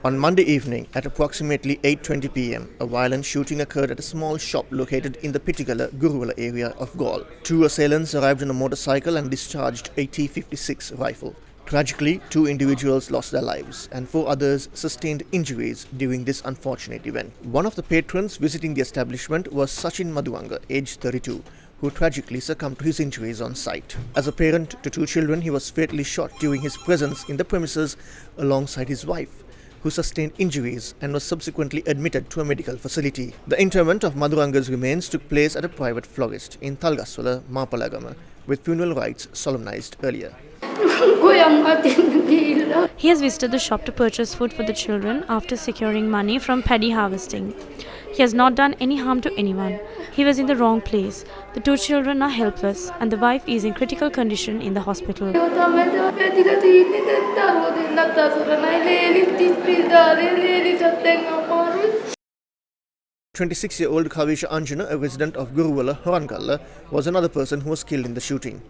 On Monday evening at approximately 8:20 pm, a violent shooting occurred at a small shop located in the Pittigala, Guruvalla area of Galle. Two assailants arrived on a motorcycle and discharged a T-56 rifle. Tragically, 2 individuals lost their lives and 4 others sustained injuries during this unfortunate event. One of the patrons visiting the establishment was Sachin Madhuanga, aged 32, who tragically succumbed to his injuries on site. As a parent to 2 children, he was fatally shot during his presence in the premises alongside his wife, who sustained injuries and was subsequently admitted to a medical facility. The interment of Madhuranga's remains took place at a private florist in Thalgaswala, Mapalagama, with funeral rites solemnized earlier. He has visited the shop to purchase food for the children after securing money from paddy harvesting. He has not done any harm to anyone. He was in the wrong place. The 2 children are helpless and the wife is in critical condition in the hospital. 26-year-old Kavisha Anjana, a resident of Guruvalla, Horangalla, was another person who was killed in the shooting.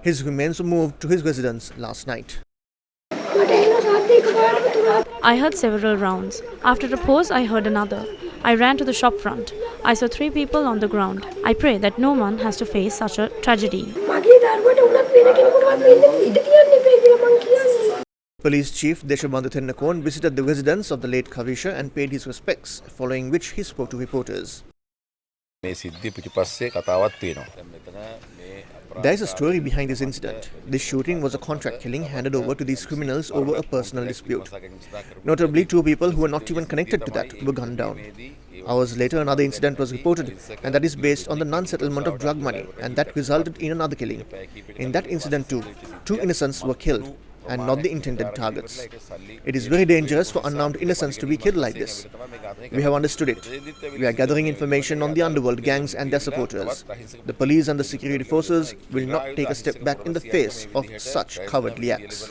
His remains were moved to his residence last night. I heard several rounds. After a pause, I heard another. I ran to the shop front. I saw 3 people on the ground. I pray that no one has to face such a tragedy. Police Chief Deshabandhu Thennakon visited the residence of the late Kavisha and paid his respects, following which he spoke to reporters. There is a story behind this incident. This shooting was a contract killing handed over to these criminals over a personal dispute. Notably, 2 people who were not even connected to that were gunned down. Hours later, another incident was reported, and that is based on the non-settlement of drug money, and that resulted in another killing. In that incident too, 2 innocents were killed, and not the intended targets. It is very dangerous for unarmed innocents to be killed like this. We have understood it. We are gathering information on the underworld gangs and their supporters. The police and the security forces will not take a step back in the face of such cowardly acts.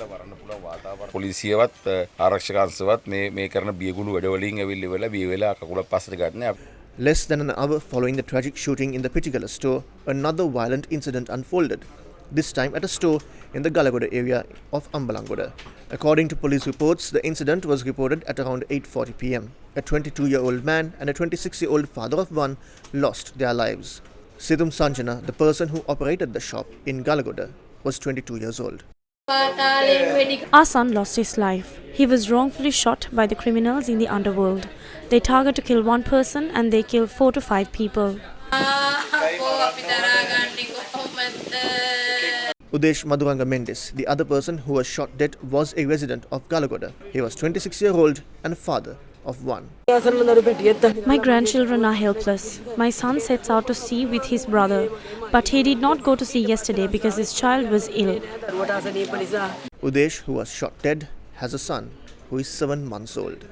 Less than an hour following the tragic shooting in the Pittigala store, another violent incident unfolded, this time at a store in the Galagoda area of Ambalangoda. According to police reports, the incident was reported at around 8:40 pm. A 22-year-old man and a 26-year-old father of 1 lost their lives. Sidhum Sanjana, the person who operated the shop in Galagoda, was 22 years old. Our son lost his life. He was wrongfully shot by the criminals in the underworld. They target to kill 1 person and they kill 4 to 5 people. Udesh Madhuranga Mendes, the other person who was shot dead, was a resident of Galagoda. He was 26-year-old and a father of 1. My grandchildren are helpless. My son sets out to sea with his brother, but he did not go to sea yesterday because his child was ill. Udesh, who was shot dead, has a son who is 7 months old.